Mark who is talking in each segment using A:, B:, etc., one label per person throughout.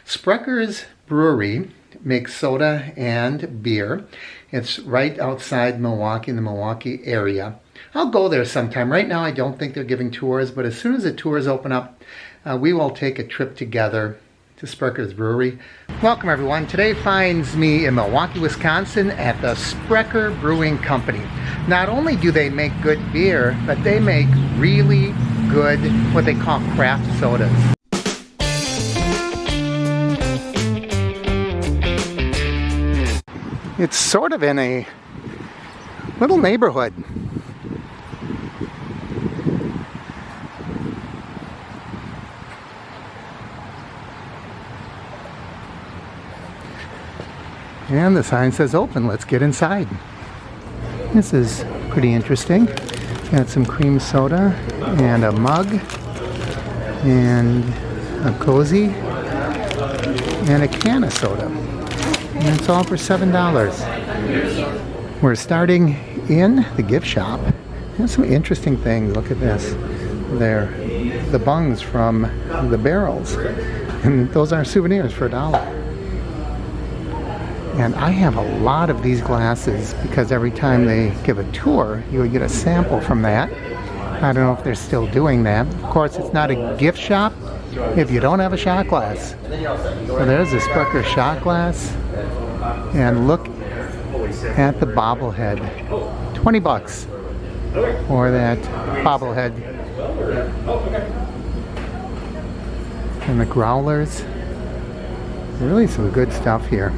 A: Sprecher's Brewery makes soda and beer. It's right outside Milwaukee, in the Milwaukee area. I'll go there sometime. Right now I don't think they're giving tours, but as soon as the tours open up, we will take a trip together to Sprecher's Brewery. Welcome everyone. Today finds me in Milwaukee, Wisconsin at the Sprecher Brewing Company. Not only do they make good beer, but they make really good, what they call craft sodas. It's sort of in a little neighborhood. And the sign says open, let's get inside. This is pretty interesting. Got some cream soda and a mug and a cozy and a can of soda. And it's all for $7. We're starting in the gift shop. There's some interesting things. Look at this. They're the bungs from the barrels. And those are souvenirs for $1. And I have a lot of these glasses because every time they give a tour, you would get a sample from that. I don't know if they're still doing that. Of course, it's not a gift shop if you don't have a shot glass. So there's a Sprecher shot glass. And look at the bobblehead. 20 bucks for that bobblehead. And the growlers. Really some good stuff here.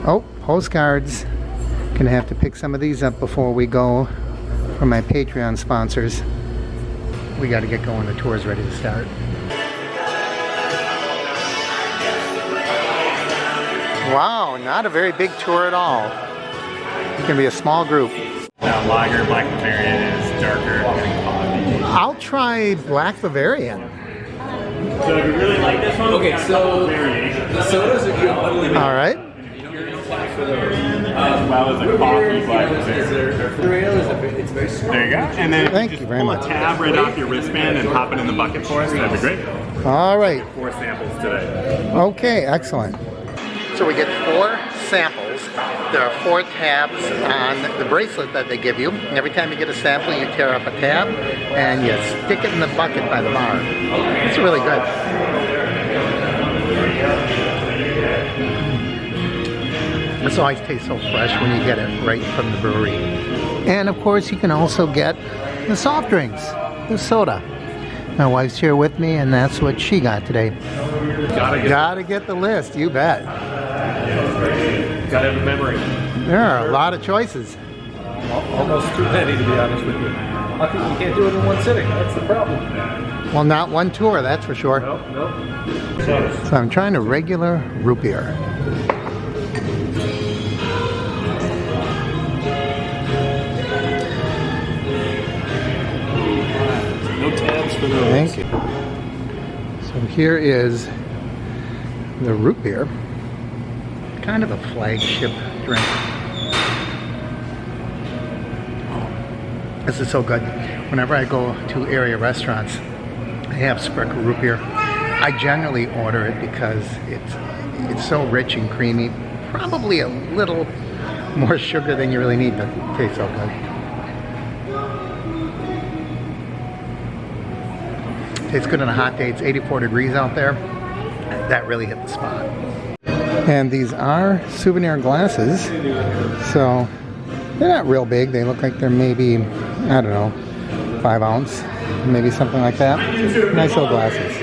A: Oh, postcards. Gonna have to pick some of these up before we go for my Patreon sponsors. We gotta get going. The tour's ready to start. Wow, not a very big tour at all. It's gonna be a small group.
B: Now lager, Black Bavarian is darker and coffee.
A: I'll try Black Bavarian.
B: So if you really like this one,
C: okay, so the sodas are good.
A: All right.
B: As well as a coffee Black Bavarian.
C: It's very strong.
B: There you go. And then
A: Thank
B: if
A: you
B: you
A: very
B: pull
A: much.
B: a tab right off your wristband and pop it in the bucket for us, that'd be great.
A: All right.
B: 4 samples today.
A: Okay, excellent. So we get 4 samples. There are 4 tabs on the bracelet that they give you. And every time you get a sample, you tear up a tab and you stick it in the bucket by the bar. It's really good. This always tastes so fresh when you get it right from the brewery. And of course, you can also get the soft drinks, the soda. My wife's here with me, and that's what she got today. Gotta get the list, you bet.
B: Gotta have a memory.
A: There are a lot of choices.
C: Almost too many, to be honest with you. How come you can't do it in one sitting? That's the problem.
A: Well, not one tour, that's for sure.
C: Nope.
A: So I'm trying a regular root beer.
C: No tabs for those.
A: Thank you. So here is the root beer. Kind of a flagship drink. This is so good. Whenever I go to area restaurants, they have Sprecher root beer. I generally order it because it's so rich and creamy. Probably a little more sugar than you really need, but it tastes so good. Tastes good on a hot day. It's 84 degrees out there. That really hit the spot. And these are souvenir glasses, so they're not real big. They look like they're maybe, I don't know, 5 ounce, maybe something like that. Nice little glasses.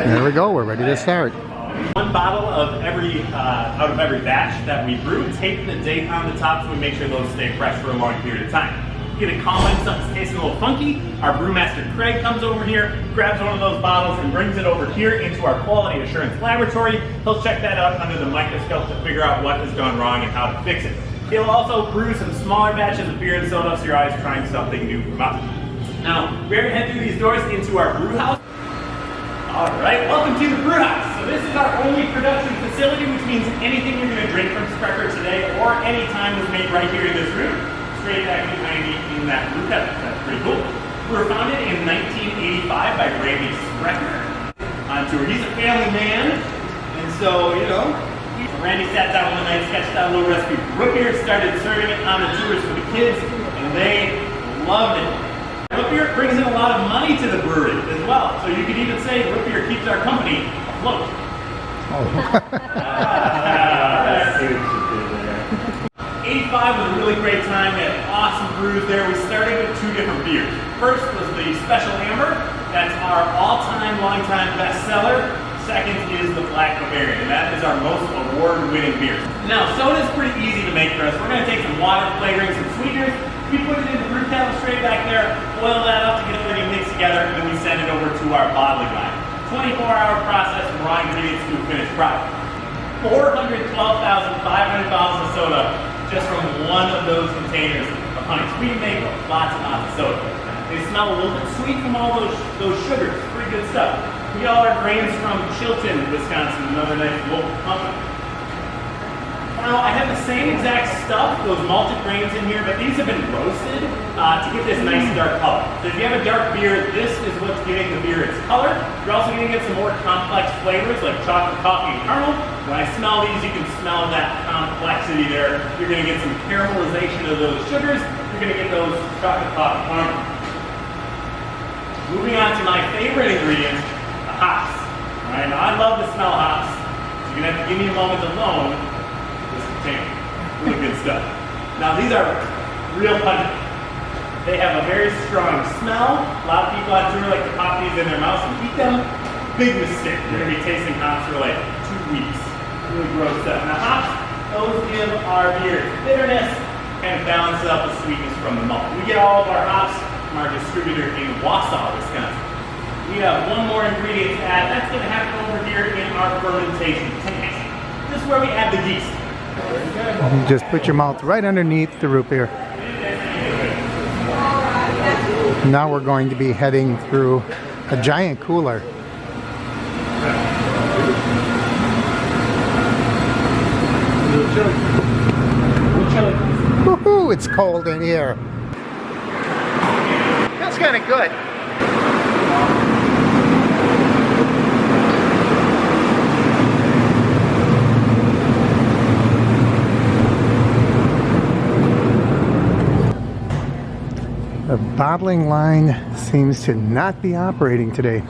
A: There we go. We're ready to start.
B: 1 bottle of every out of every batch that we brew. Tape the date on the top so we make sure those stay fresh for a long period of time. Get a comment, something's tasting a little funky. Our brewmaster Craig comes over here, grabs one of those bottles and brings it over here into our quality assurance laboratory. He'll check that out under the microscope to figure out what has gone wrong and how to fix it. He'll also brew some smaller batches of beer and soda so you're always trying something new from us. Now, we're gonna head through these doors into our brew house. All right, welcome to the brew house. So this is our only production facility, which means anything you're gonna drink from Sprecher today or any time was made right here in this room. Straight back behind me in that brew house. That's pretty cool. We were founded in 1985 by Randal Sprecher. on tour. He's a family man, and so, you know, Randy sat down one night, sketched out a little recipe for root beer, started serving it on the tours for the kids, and they loved it. Root beer brings in a lot of money to the brewery as well, so you could even say root beer keeps our company afloat.
A: Oh.
B: I see what you did there. 85 was a really great time. We had awesome brews there. We started with 2 different beers. First was the Special Amber. That's our all-time, long-time bestseller. Second is the Black Bavarian. That is our most award-winning beer. Now, soda is pretty easy to make for us. We're going to take some water flavoring, some sweeteners. We put it in the brew kettle straight back there, boil that up to get everything mixed together, and then we send it over to our bottling line. 24-hour process from raw ingredients to a finished product. 412,500 bottles of soda just from one of those containers of honey. So we make lots and lots of soda. They smell a little bit sweet from all those sugars. Pretty good stuff. We get all our grains from Chilton, Wisconsin, another nice local company. Now, I have the same exact stuff, those malted grains in here, but these have been roasted to get this nice dark color. So if you have a dark beer, this is what's giving the beer its color. You're also going to get some more complex flavors like chocolate, coffee, and caramel. When I smell these, you can smell that complexity there. You're going to get some caramelization of those sugars. You're going to get those chocolate, coffee, caramel. Moving on to my favorite ingredient, the hops. All right, now I love to smell hops. So you're going to have to give me a moment alone. Really good stuff. Now these are real pungent. They have a very strong smell. A lot of people on tour like to pop these in their mouths and eat them. Big mistake. You're going to be tasting hops for like 2 weeks. Really gross stuff. Now hops, those give our beer bitterness and balance out the sweetness from the malt. We get all of our hops from our distributor in Wausau, Wisconsin. We have one more ingredient to add. That's going to happen over here in our fermentation tank. This is where we add the yeast.
A: You just put your mouth right underneath the root beer. Now we're going to be heading through a giant cooler. Woohoo! It's cold in here. Feels kind of good. The bottling line seems to not be operating today.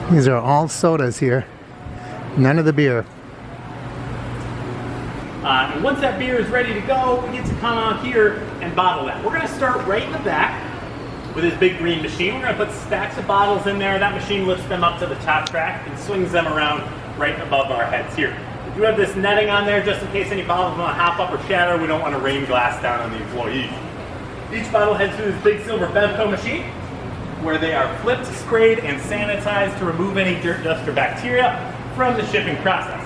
A: These are all sodas here, none of the beer.
B: And once that beer is ready to go, we get to come out here and bottle that. We're going to start right in the back with this big green machine. We're going to put stacks of bottles in there. That machine lifts them up to the top track and swings them around right above our heads here. We do have this netting on there just in case any bottles want to hop up or shatter. We don't want to rain glass down on the employees. Each bottle heads through this big silver Bevco machine where they are flipped, sprayed, and sanitized to remove any dirt, dust, or bacteria from the shipping process.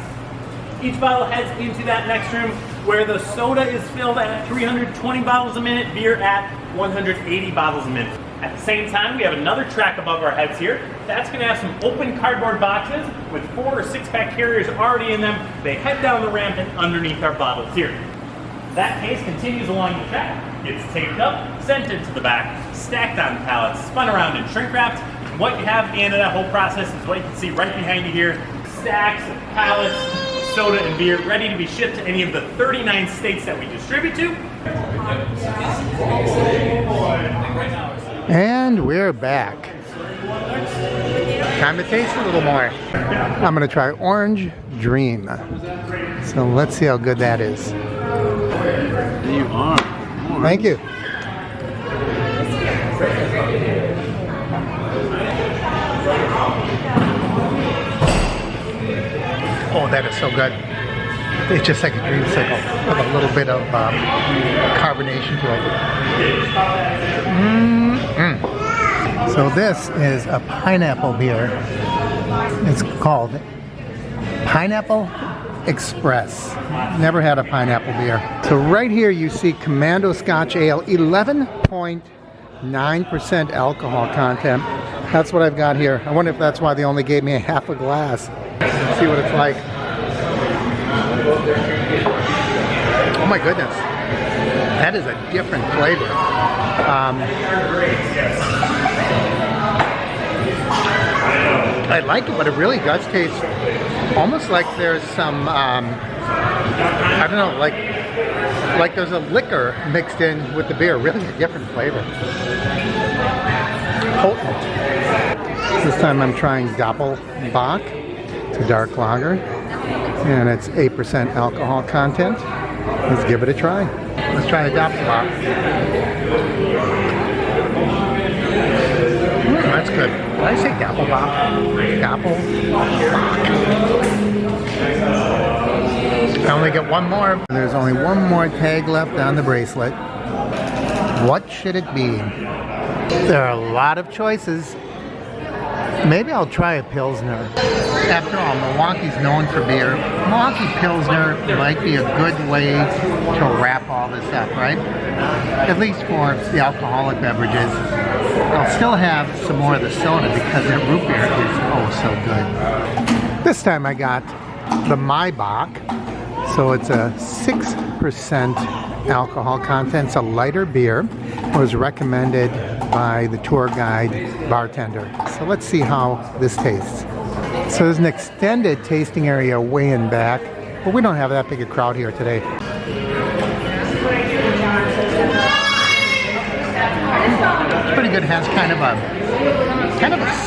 B: Each bottle heads into that next room where the soda is filled at 320 bottles a minute, beer at 180 bottles a minute. At the same time, we have another track above our heads here. That's going to have some open cardboard boxes with 4 or 6-pack carriers already in them. They head down the ramp and underneath our bottles here. That case continues along the track, gets taped up, sent into the back, stacked on pallets, spun around and shrink wrapped. And what you have at the end of that whole process is what you can see right behind you here. Stacks of pallets, soda and beer ready to be shipped to any of the 39 states that we distribute to.
A: And we're back. Time to taste a little more. I'm going to try Orange Dream. So let's see how good that is.
C: You are.
A: Thank you. Oh, that is so good. It's just like a dreamsicle with a little bit of carbonation to it. So this is a pineapple beer. It's called Pineapple Express. Never had a pineapple beer. So right here you see Commando Scotch Ale, 11.9% alcohol content. That's what I've got here. I wonder if that's why they only gave me a half a glass. Let's see what it's like. my goodness. That is a different flavor. I like it, but it really does taste almost like there's some, I don't know, like there's a liquor mixed in with the beer. Really a different flavor. Potent. This time I'm trying Doppelbock. It's a dark lager, and it's 8% alcohol content. Let's give it a try. Let's try the Doppelbock. That's good. Did I say Doppelbock? Doppelbock. I only get one more. There's only one more tag left on the bracelet. What should it be? There are a lot of choices. Maybe I'll try a Pilsner. After all, Milwaukee's known for beer. Milwaukee Pilsner might be a good way to wrap all this up, right? At least for the alcoholic beverages. I'll still have some more of the soda because that root beer is oh so good. This time I got the Maibach. So it's a 6% alcohol content. It's a lighter beer. It was recommended by the tour guide bartender. So let's see how this tastes. So there's an extended tasting area way in back, but we don't have that big a crowd here today. It's pretty good. It has kind of a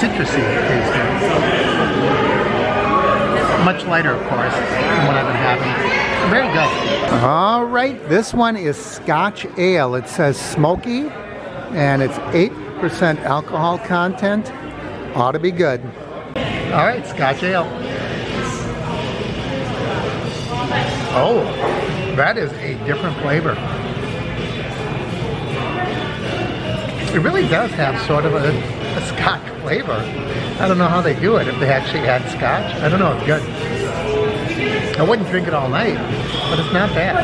A: citrusy taste to it. Much lighter, of course, than what I've been having. Very good. All right, this one is Scotch Ale. It says smoky, and it's 8% alcohol content. Ought to be good. All right, Scotch Ale. Oh, that is a different flavor. It really does have sort of a Scotch flavor. I don't know how they do it, if they actually add Scotch. I don't know, it's good. I wouldn't drink it all night, but it's not bad.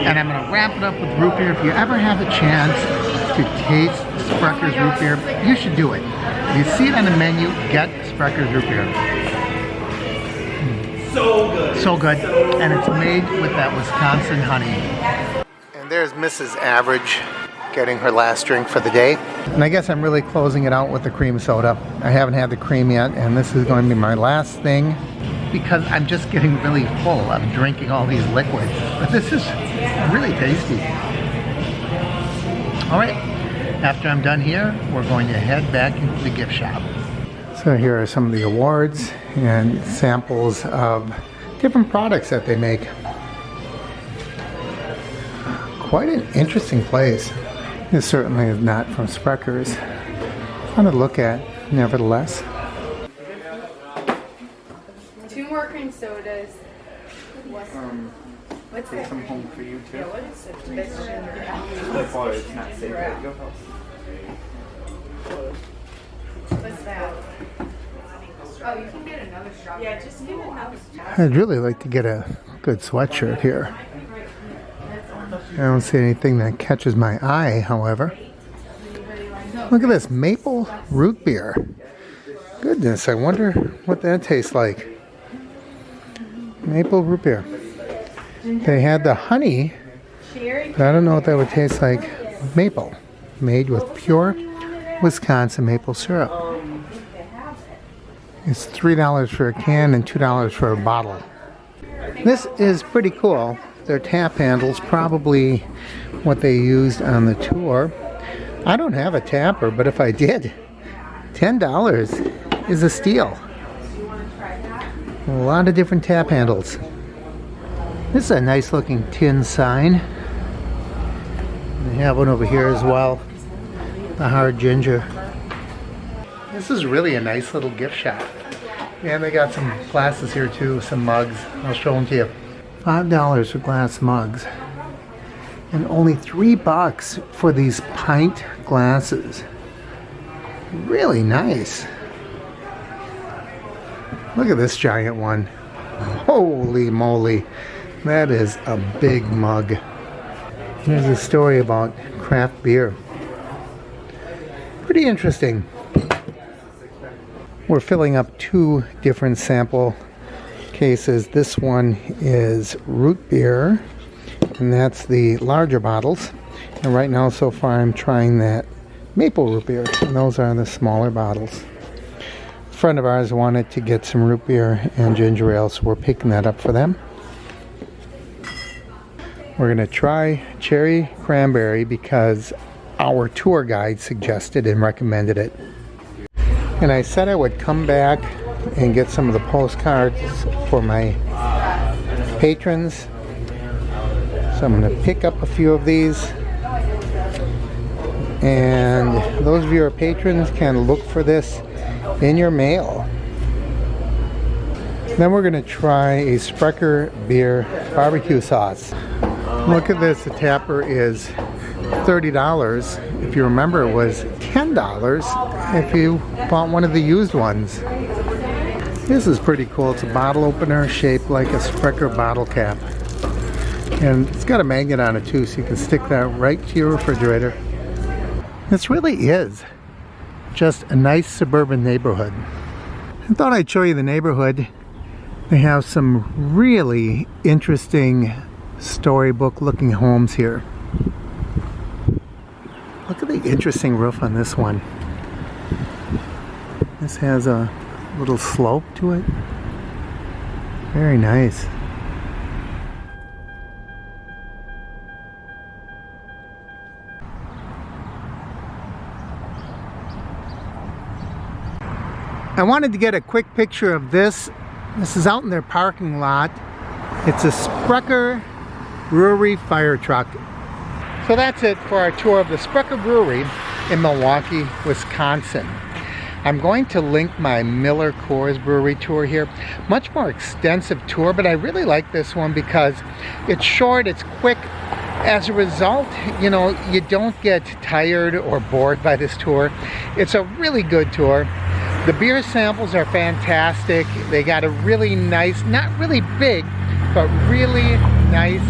A: And I'm going to wrap it up with root beer. If you ever have a chance to taste Sprecher's root beer, you should do it. If you see it on the menu, get Sprecher's root beer.
B: So good.
A: So good. And it's made with that Wisconsin honey. And there's Mrs. Average getting her last drink for the day. And I guess I'm really closing it out with the cream soda. I haven't had the cream yet, and this is going to be my last thing because I'm just getting really full of drinking all these liquids. But this is really tasty. All right, after I'm done here, we're going to head back into the gift shop. So here are some of the awards and samples of different products that they make. Quite an interesting place. This certainly is not from Sprecher's. Fun to look at, nevertheless.
D: 2 more cream sodas. What's that?
C: Some home for you too.
D: Yeah, what is it? This
C: It's not safe at your house.
D: What's that? Oh, you can get another strawberry. Yeah, just get another strawberry.
A: I'd really like to get a good sweatshirt here. I don't see anything that catches my eye, however. Look at this, maple root beer. Goodness, I wonder what that tastes like. Maple root beer. They had the honey, but I don't know what that would taste like. Maple, made with pure Wisconsin maple syrup. It's $3 for a can and $2 for a bottle. This is pretty cool. Their tap handles, probably what they used on the tour. I don't have a tapper, but if I did, $10 is a steal. A lot of different tap handles. This is a nice looking tin sign. They have one over here as well. The hard ginger. This is really a nice little gift shop. And they got some glasses here too, some mugs. I'll show them to you. $5 for glass mugs. And only $3 for these pint glasses. Really nice. Look at this giant one. Holy moly. That is a big mug. Here's a story about craft beer. Pretty interesting. We're filling up 2 different sample cases. This one is root beer, and that's the larger bottles. And right now, so far, I'm trying that maple root beer, and those are the smaller bottles. A friend of ours wanted to get some root beer and ginger ale, so we're picking that up for them. We're going to try cherry cranberry because our tour guide suggested and recommended it. And I said I would come back and get some of the postcards for my patrons. So I'm going to pick up a few of these. And those of you who are patrons can look for this in your mail. Then we're going to try a Sprecher beer barbecue sauce. Look at this, the tapper is $30. If you remember, it was $10 if you bought one of the used ones. This is pretty cool. It's a bottle opener shaped like a Sprecher bottle cap. And it's got a magnet on it too, so you can stick that right to your refrigerator. This really is just a nice suburban neighborhood. I thought I'd show you the neighborhood. They have some really interesting storybook looking homes here. Look at the interesting roof on this one. This has a little slope to it. Very nice. I wanted to get a quick picture of this. This is out in their parking lot. It's a Sprecher Brewery fire truck. So that's it for our tour of the Sprecher Brewery in Milwaukee, Wisconsin. I'm going to link my Miller Coors Brewery tour here. Much more extensive tour, but I really like this one because it's short, it's quick. As a result, you know, you don't get tired or bored by this tour. It's a really good tour. The beer samples are fantastic. They got a really nice, not really big, but really nice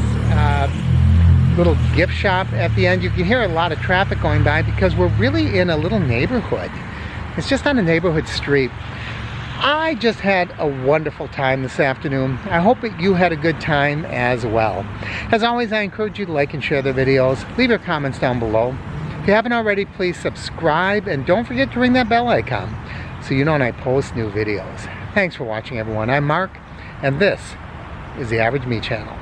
A: little gift shop at the end. You can hear a lot of traffic going by because we're really in a little neighborhood. It's just on a neighborhood street. I just had a wonderful time this afternoon. I hope that you had a good time as well. As always, I encourage you to like and share the videos. Leave your comments down below. If you haven't already, please subscribe and don't forget to ring that bell icon so you know when I post new videos. Thanks for watching, everyone. I'm Mark, and this is the Average Me Channel.